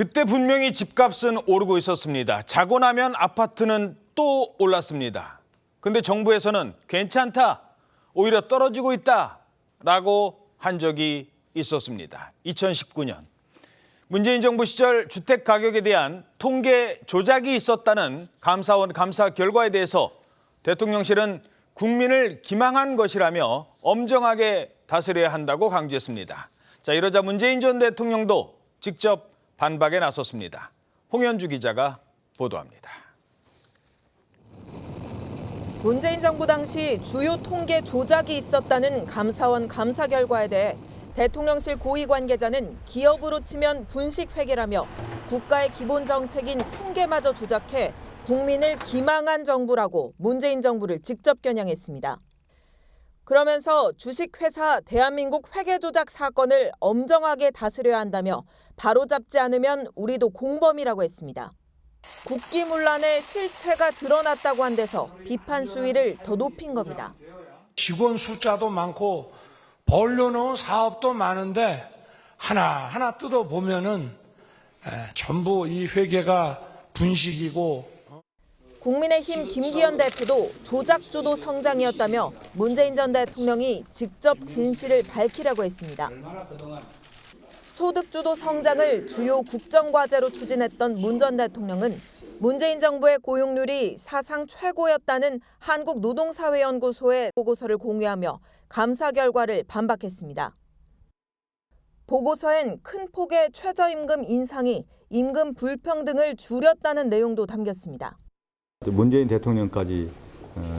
그때 분명히 집값은 오르고 있었습니다. 자고 나면 아파트는 또 올랐습니다. 근데 정부에서는 괜찮다, 오히려 떨어지고 있다라고 한 적이 있었습니다. 2019년 문재인 정부 시절 주택 가격에 대한 통계 조작이 있었다는 감사원 감사 결과에 대해서 대통령실은 국민을 기망한 것이라며 엄정하게 다스려야 한다고 강조했습니다. 자, 이러자 문재인 전 대통령도 직접 반박에 나섰습니다. 홍현주 기자가 보도합니다. 문재인 정부 당시 주요 통계 조작이 있었다는 감사원 감사 결과에 대해 대통령실 고위 관계자는 기업으로 치면 분식회계라며 국가의 기본 정책인 통계마저 조작해 국민을 기망한 정부라고 문재인 정부를 직접 겨냥했습니다. 그러면서 주식회사 대한민국 회계조작 사건을 엄정하게 다스려야 한다며 바로잡지 않으면 우리도 공범이라고 했습니다. 국기문란의 실체가 드러났다고 한 데서 비판 수위를 더 높인 겁니다. 직원 숫자도 많고 벌려놓은 사업도 많은데 하나하나 뜯어보면은 전부 이 회계가 분식이고. 국민의힘 김기현 대표도 조작주도 성장이었다며 문재인 전 대통령이 직접 진실을 밝히라고 했습니다. 소득주도 성장을 주요 국정과제로 추진했던 문 전 대통령은 문재인 정부의 고용률이 사상 최고였다는 한국노동사회연구소의 보고서를 공유하며 감사 결과를 반박했습니다. 보고서엔 큰 폭의 최저임금 인상이 임금 불평등을 줄였다는 내용도 담겼습니다. 문재인 대통령까지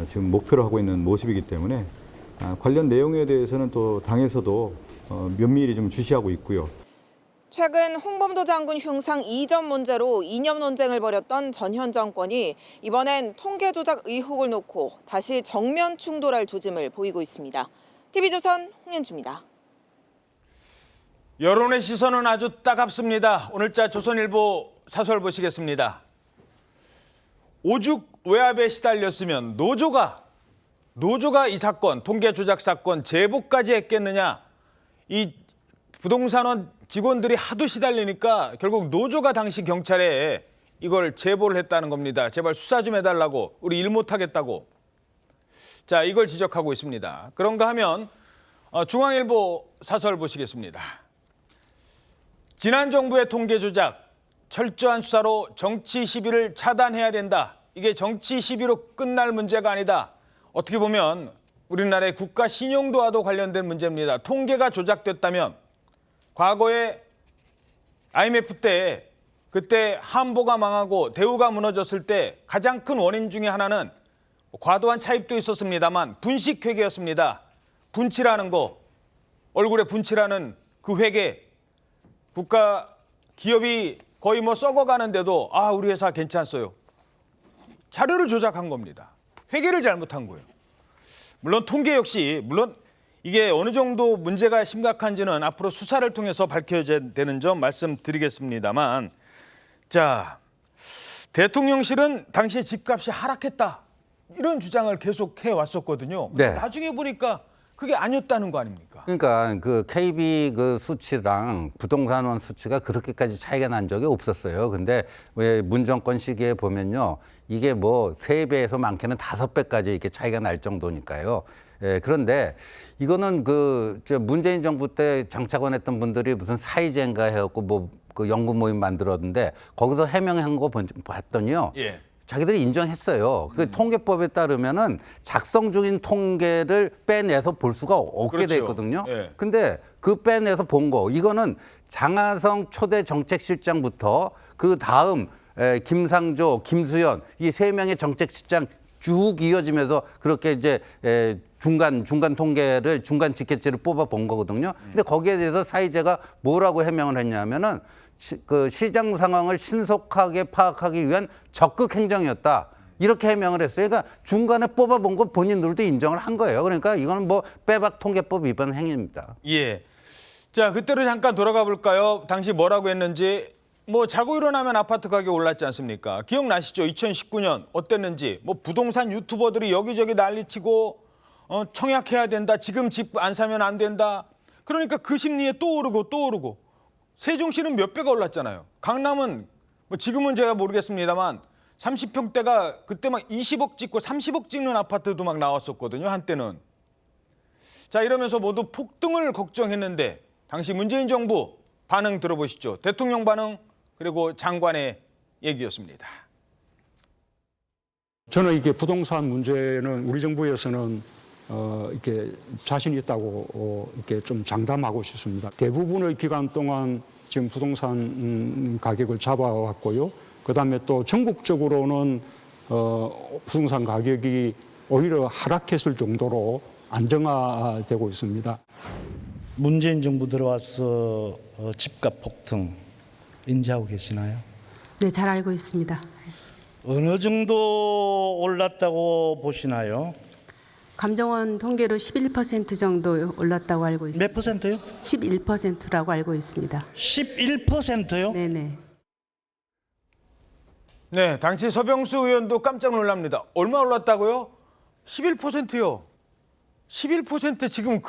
지금 목표로 하고 있는 모습이기 때문에 관련 내용에 대해서는 또 당에서도 면밀히 좀 주시하고 있고요. 최근 홍범도 장군 흉상 이전 문제로 이념 논쟁을 벌였던 전현 정권이 이번엔 통계 조작 의혹을 놓고 다시 정면 충돌할 조짐을 보이고 있습니다. TV조선 홍현주입니다. 여론의 시선은 아주 따갑습니다. 오늘자 조선일보 사설 보시겠습니다. 오죽 외압에 시달렸으면 노조가 이 사건, 통계 조작 사건 제보까지 했겠느냐. 이 부동산원 직원들이 하도 시달리니까 결국 노조가 당시 경찰에 이걸 제보를 했다는 겁니다. 제발 수사 좀 해달라고, 우리 일 못하겠다고. 자, 이걸 지적하고 있습니다. 그런가 하면 중앙일보 사설 보시겠습니다. 지난 정부의 통계 조작, 철저한 수사로 정치 시비를 차단해야 된다. 이게 정치 시비로 끝날 문제가 아니다. 어떻게 보면 우리나라의 국가 신용도와도 관련된 문제입니다. 통계가 조작됐다면 과거에 IMF 때 그때 한보가 망하고 대우가 무너졌을 때 가장 큰 원인 중에 하나는 과도한 차입도 있었습니다만 분식회계였습니다. 분칠하는 거, 얼굴에 분칠하는 그 회계, 국가 기업이 거의 썩어가는데도 우리 회사 괜찮았어요. 자료를 조작한 겁니다. 회계를 잘못한 거예요. 물론 통계 역시 이게 어느 정도 문제가 심각한지는 앞으로 수사를 통해서 밝혀져야 되는 점 말씀드리겠습니다만, 자, 대통령실은 당시에 집값이 하락했다 이런 주장을 계속 해왔었거든요. 네. 나중에 보니까 그게 아니었다는 거 아닙니까? 그러니까 그 KB 그 수치랑 부동산원 수치가 그렇게까지 차이가 난 적이 없었어요. 근데 왜 문정권 시기에 보면요, 이게 뭐 3배에서 많게는 5배까지 이렇게 차이가 날 정도니까요. 예, 그런데 이거는 문재인 정부 때 장차관 했던 분들이 무슨 사이젠가 해갖고 그 연구 모임 만들었는데 거기서 해명한 거 봤더니요. 예. 자기들이 인정했어요. 그 통계법에 따르면은 작성 중인 통계를 빼내서 볼 수가 없게 그렇죠. 돼 있거든요. 예. 근데 그 빼내서 본 거, 이거는 장하성 초대 정책실장부터 그 다음 김상조, 김수현 이 3명의 정책실장 쭉 이어지면서 그렇게 이제 중간 통계를 중간 집계치를 뽑아 본 거거든요. 근데 거기에 대해서 사이제가 뭐라고 해명을 했냐면은 그 시장 상황을 신속하게 파악하기 위한 적극 행정이었다. 이렇게 해명을 했어요. 그러니까 중간에 뽑아본 거 본인들도 인정을 한 거예요. 그러니까 이거는 뭐 빼박 통계법 위반 행위입니다. 예. 자, 그때로 잠깐 돌아가 볼까요? 당시 뭐라고 했는지. 자고 일어나면 아파트 가격 올랐지 않습니까? 기억나시죠? 2019년 어땠는지. 부동산 유튜버들이 여기저기 난리치고 청약해야 된다. 지금 집 안 사면 안 된다. 그러니까 그 심리에 또 오르고 세종시는 몇 배가 올랐잖아요. 강남은 뭐 지금은 제가 모르겠습니다만 30평대가 그때 막 20억 찍고 30억 찍는 아파트도 막 나왔었거든요. 한때는. 자, 이러면서 모두 폭등을 걱정했는데 당시 문재인 정부 반응 들어보시죠. 대통령 반응 그리고 장관의 얘기였습니다. 저는 이게 부동산 문제는 우리 정부에서는 이렇게 자신 있다고 이렇게 좀 장담하고 싶습니다. 대부분의 기간 동안 지금 부동산 가격을 잡아왔고요. 그다음에 또 전국적으로는 부동산 가격이 오히려 하락했을 정도로 안정화되고 있습니다. 문재인 정부 들어와서 집값 폭등 인지하고 계시나요? 네, 잘 알고 있습니다. 어느 정도 올랐다고 보시나요? 감정원 통계로 11% 정도 올랐다고 알고 있습니다. 몇 퍼센트요? 11%라고 알고 있습니다. 11%요? 네네. 네, 당시 서병수 의원도 깜짝 놀랍니다. 얼마 올랐다고요? 11%요. 11% 지금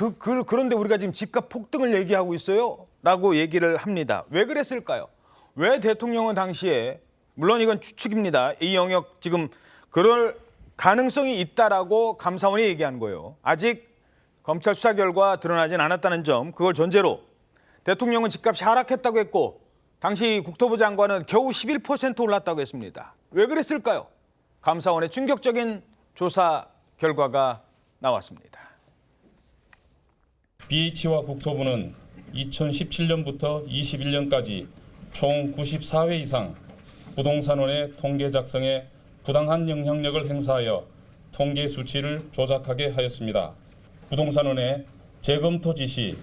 그런데 우리가 지금 집값 폭등을 얘기하고 있어요? 라고 얘기를 합니다. 왜 그랬을까요? 왜 대통령은 당시에 물론 이건 추측입니다. 이 영역 지금 그럴 가능성이 있다라고 감사원이 얘기한 거예요. 아직 검찰 수사 결과 드러나진 않았다는 점 그걸 전제로 대통령은 집값이 하락했다고 했고 당시 국토부 장관은 겨우 11% 올랐다고 했습니다. 왜 그랬을까요? 감사원의 충격적인 조사 결과가 나왔습니다. BH와 국토부는 2017년부터 21년까지 총 94회 이상 부동산원의 통계 작성에 부당한 영향력을 행사하여 통계 수치를 조작하게 하였습니다. 부동산원의 재검토 지시,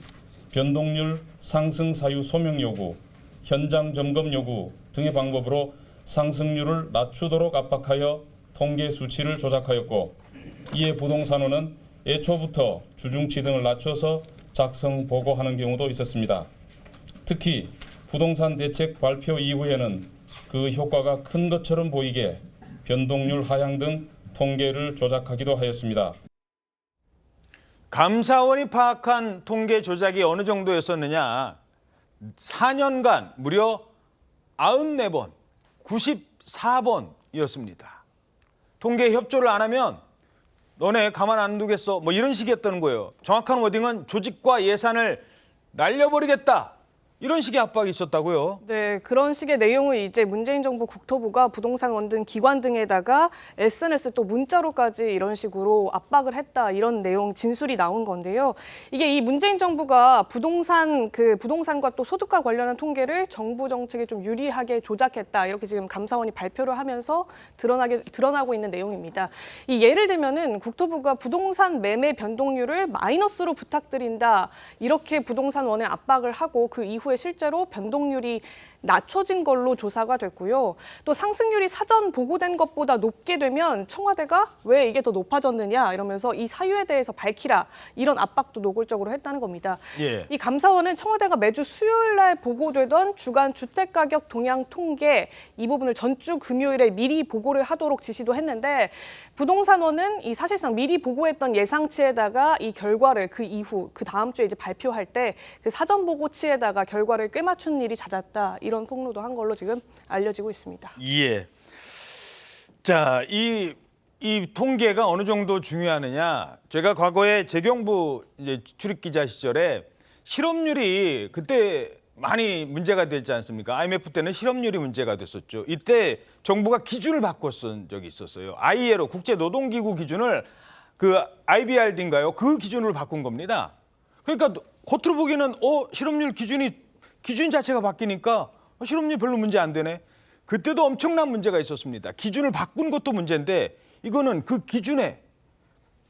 변동률 상승 사유 소명 요구, 현장 점검 요구 등의 방법으로 상승률을 낮추도록 압박하여 통계 수치를 조작하였고 이에 부동산원은 애초부터 주중치 등을 낮춰서 작성 보고하는 경우도 있었습니다. 특히 부동산 대책 발표 이후에는 그 효과가 큰 것처럼 보이게 변동률 하향 등 통계를 조작하기도 하였습니다. 감사원이 파악한 통계 조작이 어느 정도였었느냐. 4년간 무려 94번, 94번이었습니다. 통계 협조를 안 하면 너네 가만 안 두겠어. 뭐 이런 식이었던 거예요. 정확한 워딩은 조직과 예산을 날려버리겠다. 이런 식의 압박이 있었다고요? 네, 그런 식의 내용을 이제 문재인 정부 국토부가 부동산원 등 기관 등에다가 SNS 또 문자로까지 이런 식으로 압박을 했다 이런 내용 진술이 나온 건데요. 이게 이 문재인 정부가 부동산과 또 소득과 관련한 통계를 정부 정책에 좀 유리하게 조작했다 이렇게 지금 감사원이 발표를 하면서 드러나고 있는 내용입니다. 이 예를 들면은 국토부가 부동산 매매 변동률을 마이너스로 부탁드린다 이렇게 부동산원에 압박을 하고 그 이후에 실제로 변동률이 낮춰진 걸로 조사가 됐고요. 또 상승률이 사전 보고된 것보다 높게 되면 청와대가 왜 이게 더 높아졌느냐 이러면서 이 사유에 대해서 밝히라 이런 압박도 노골적으로 했다는 겁니다. 예. 이 감사원은 청와대가 매주 수요일 날 보고되던 주간 주택가격 동향 통계 이 부분을 전주 금요일에 미리 보고를 하도록 지시도 했는데 부동산원은 이 사실상 미리 보고했던 예상치에다가 이 결과를 그 이후 그 다음 주에 이제 발표할 때 그 사전 보고치에다가 결과를 꿰맞춘 일이 잦았다 이런 폭로도 한 걸로 지금 알려지고 있습니다. 예. 자, 이 통계가 어느 정도 중요하느냐. 제가 과거에 재경부 이제 출입 기자 시절에 실업률이 그때 많이 문제가 되지 않습니까? IMF 때는 실업률이 문제가 됐었죠. 이때 정부가 기준을 바꿨던 적이 있었어요. ILO 국제노동기구 기준을 그 IBRD인가요? 그 기준으로 바꾼 겁니다. 그러니까 겉으로 보기에는 실업률 기준 자체가 바뀌니까 실업률 별로 문제 안 되네. 그때도 엄청난 문제가 있었습니다. 기준을 바꾼 것도 문제인데 이거는 그 기준에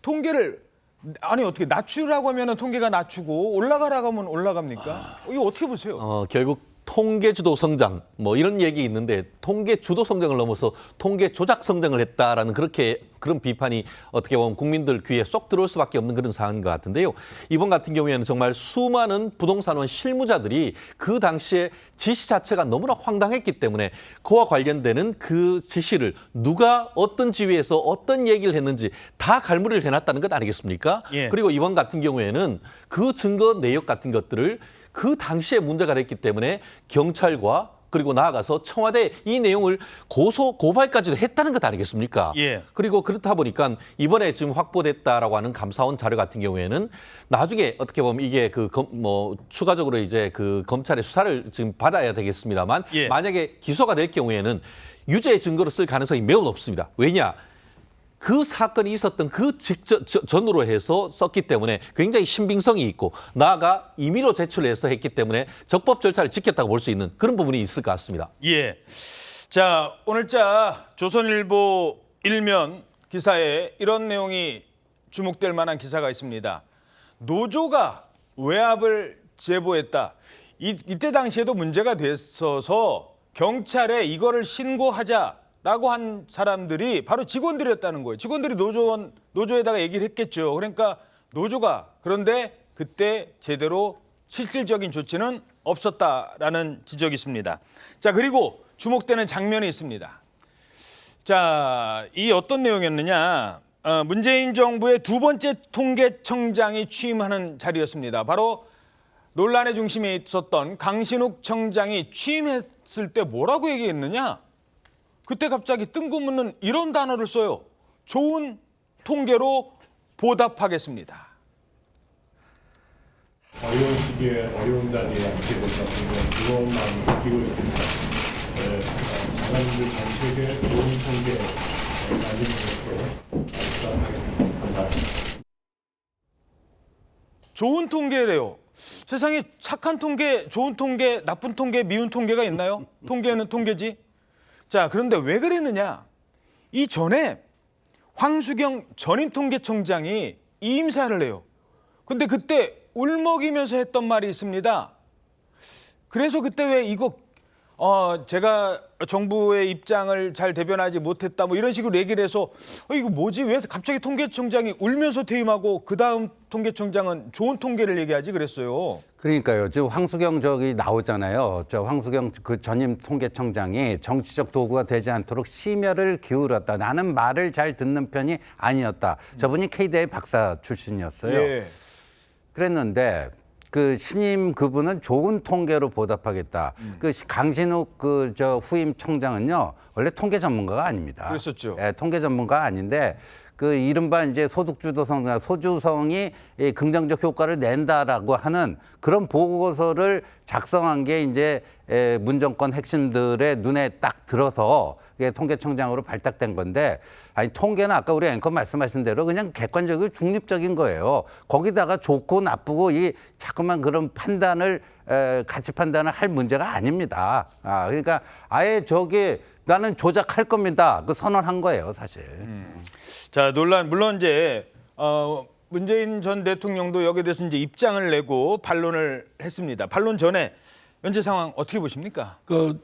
통계를 아니 어떻게 낮추라고 하면 통계가 낮추고 올라가라고 하면 올라갑니까? 이거 어떻게 보세요? 결국 통계 주도 성장 뭐 이런 얘기 있는데 통계 주도 성장을 넘어서 통계 조작 성장을 했다라는 그런 비판이 어떻게 보면 국민들 귀에 쏙 들어올 수밖에 없는 그런 상황인 것 같은데요. 이번 같은 경우에는 정말 수많은 부동산원 실무자들이 그 당시에 지시 자체가 너무나 황당했기 때문에 그와 관련되는 그 지시를 누가 어떤 지위에서 어떤 얘기를 했는지 다 갈무리를 해놨다는 것 아니겠습니까? 예. 그리고 이번 같은 경우에는 그 증거 내역 같은 것들을 그 당시에 문제가 됐기 때문에 경찰과 그리고 나아가서 청와대 이 내용을 고발까지도 했다는 것 아니겠습니까? 예. 그리고 그렇다 보니까 이번에 지금 확보됐다라고 하는 감사원 자료 같은 경우에는 나중에 어떻게 보면 이게 추가적으로 이제 그 검찰의 수사를 지금 받아야 되겠습니다만 예. 만약에 기소가 될 경우에는 유죄 증거로 쓸 가능성이 매우 높습니다. 왜냐? 그 사건이 있었던 그 전으로 해서 썼기 때문에 굉장히 신빙성이 있고 나아가 임의로 제출해서 했기 때문에 적법 절차를 지켰다고 볼 수 있는 그런 부분이 있을 것 같습니다. 예. 자, 오늘자 조선일보 일면 기사에 이런 내용이 주목될 만한 기사가 있습니다. 노조가 외압을 제보했다. 이때 당시에도 문제가 됐어서 경찰에 이거를 신고하자라고 한 사람들이 바로 직원들이었다는 거예요. 직원들이 노조에다가 얘기를 했겠죠. 그러니까 노조가 그런데 그때 제대로 실질적인 조치는 없었다라는 지적이 있습니다. 자, 그리고 주목되는 장면이 있습니다. 자, 이 어떤 내용이었느냐. 문재인 정부의 두 번째 통계청장이 취임하는 자리였습니다. 바로 논란의 중심에 있었던 강신욱 청장이 취임했을 때 뭐라고 얘기했느냐? 그때 갑자기 뜬금없는 이런 단어를 써요. 좋은 통계로 보답하겠습니다. 어려운 시기에 어려운 자리에 함께 계셨으면 무거운 마음을 느끼고 있습니다. 장관님들 전 세계 좋은 통계 날리는 것으로 보답하겠습니다. 감사합니다. 좋은 통계래요. 세상에 착한 통계, 좋은 통계, 나쁜 통계, 미운 통계가 있나요? 통계는 통계지. 자, 그런데 왜 그랬느냐? 이전에 황수경 전임 통계청장이 이임사를 해요. 근데 그때 울먹이면서 했던 말이 있습니다. 그래서 그때 왜 이거 제가 정부의 입장을 잘 대변하지 못했다 뭐 이런 식으로 얘기를 해서 이거 뭐지? 왜 갑자기 통계청장이 울면서 퇴임하고 그다음 통계청장은 좋은 통계를 얘기하지 그랬어요. 그러니까요. 지금 황수경 저기 나오잖아요. 저 황수경 그 전임 통계청장이 정치적 도구가 되지 않도록 심혈을 기울였다. 나는 말을 잘 듣는 편이 아니었다. 저분이 K대의 박사 출신이었어요. 예. 그랬는데 그 신임 그분은 좋은 통계로 보답하겠다. 그 강신욱 그 저 후임 청장은요 원래 통계 전문가가 아닙니다. 그랬었죠. 예, 통계 전문가가 아닌데 그 이른바 이제 소득주도성, 소주성이 긍정적 효과를 낸다라고 하는 그런 보고서를 작성한 게 이제 문정권 핵심들의 눈에 딱 들어서 통계청장으로 발탁된 건데, 아니 통계는 아까 우리 앵커 말씀하신 대로 그냥 객관적이고 중립적인 거예요. 거기다가 좋고 나쁘고 이 자꾸만 그런 판단을 가치 판단을 할 문제가 아닙니다. 그러니까 아예 저기 나는 조작할 겁니다. 그 선언한 거예요, 사실. 자, 논란 물론 이제 문재인 전 대통령도 여기에 대해서 이제 입장을 내고 반론을 했습니다. 반론 전에 현재 상황 어떻게 보십니까? 그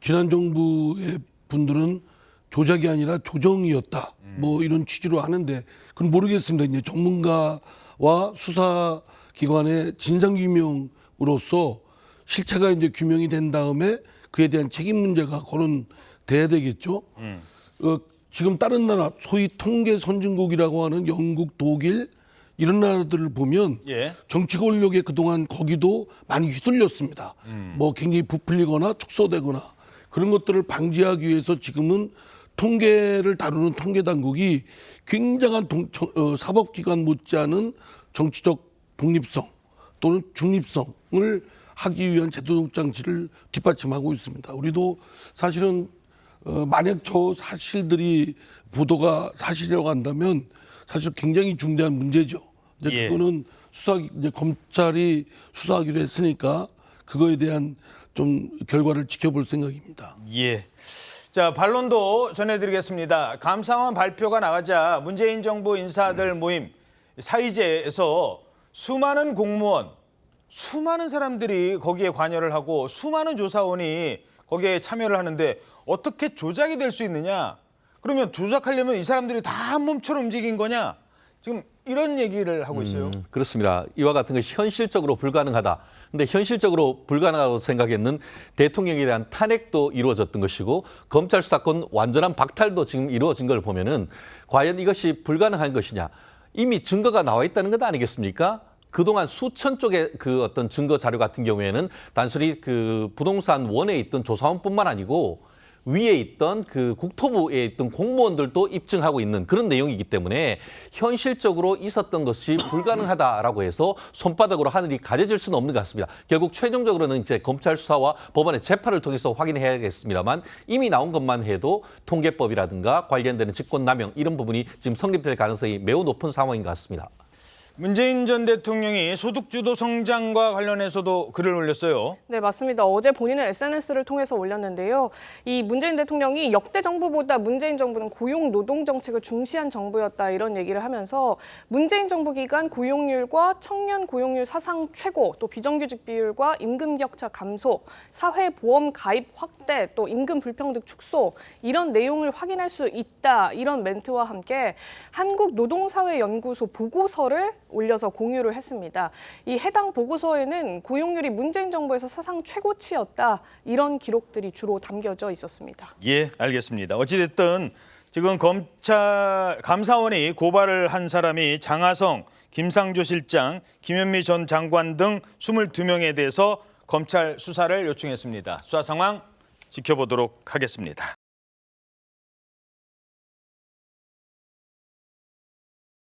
지난 정부의 분들은 조작이 아니라 조정이었다. 뭐 이런 취지로 하는데 그건 모르겠습니다. 이제 전문가와 수사기관의 진상규명으로서 실체가 이제 규명이 된 다음에 그에 대한 책임 문제가 거론돼야 되겠죠. 지금 다른 나라 소위 통계 선진국이라고 하는 영국, 독일 이런 나라들을 보면 정치 권력에 그동안 거기도 많이 휘둘렸습니다. 뭐 굉장히 부풀리거나 축소되거나 그런 것들을 방지하기 위해서 지금은 통계를 다루는 통계 당국이 굉장한 사법기관 못지않은 정치적 독립성 또는 중립성을 하기 위한 제도적 장치를 뒷받침하고 있습니다. 우리도 사실은 만약 저 사실들이 보도가 사실이라고 한다면 사실 굉장히 중대한 문제죠. 근데 그거는 이제 검찰이 수사하기로 했으니까 그거에 대한 좀 결과를 지켜볼 생각입니다. 예. 자, 반론도 전해드리겠습니다. 감사원 발표가 나가자 문재인 정부 인사들 모임 사의제에서 수많은 공무원, 수많은 사람들이 거기에 관여를 하고 수많은 조사원이 거기에 참여를 하는데 어떻게 조작이 될 수 있느냐? 그러면 조작하려면 이 사람들이 다 한 몸처럼 움직인 거냐? 지금 이런 얘기를 하고 있어요. 그렇습니다. 이와 같은 것이 현실적으로 불가능하다. 근데 현실적으로 불가능하다고 생각했는 대통령에 대한 탄핵도 이루어졌던 것이고 검찰 수사권 완전한 박탈도 지금 이루어진 걸 보면은 과연 이것이 불가능한 것이냐? 이미 증거가 나와 있다는 것 아니겠습니까? 그동안 수천 쪽의 그 어떤 증거 자료 같은 경우에는 단순히 그 부동산 원에 있던 조사원뿐만 아니고 위에 있던 그 국토부에 있던 공무원들도 입증하고 있는 그런 내용이기 때문에 현실적으로 있었던 것이 불가능하다라고 해서 손바닥으로 하늘이 가려질 수는 없는 것 같습니다. 결국 최종적으로는 이제 검찰 수사와 법원의 재판을 통해서 확인해야겠습니다만 이미 나온 것만 해도 통계법이라든가 관련되는 직권남용 이런 부분이 지금 성립될 가능성이 매우 높은 상황인 것 같습니다. 문재인 전 대통령이 소득주도 성장과 관련해서도 글을 올렸어요. 네, 맞습니다. 어제 본인은 SNS를 통해서 올렸는데요. 이 문재인 대통령이 역대 정부보다 문재인 정부는 고용 노동 정책을 중시한 정부였다 이런 얘기를 하면서 문재인 정부 기간 고용률과 청년 고용률 사상 최고, 또 비정규직 비율과 임금 격차 감소, 사회보험 가입 확대, 또 임금 불평등 축소 이런 내용을 확인할 수 있다 이런 멘트와 함께 한국노동사회연구소 보고서를 올려서 공유를 했습니다. 이 해당 보고서에는 고용률이 문재인 정부에서 사상 최고치였다 이런 기록들이 주로 담겨져 있었습니다. 예, 알겠습니다. 어찌됐든 지금 감사원이 고발을 한 사람이 장하성, 김상조 실장, 김현미 전 장관 등 22명에 대해서 검찰 수사를 요청했습니다. 수사 상황 지켜보도록 하겠습니다.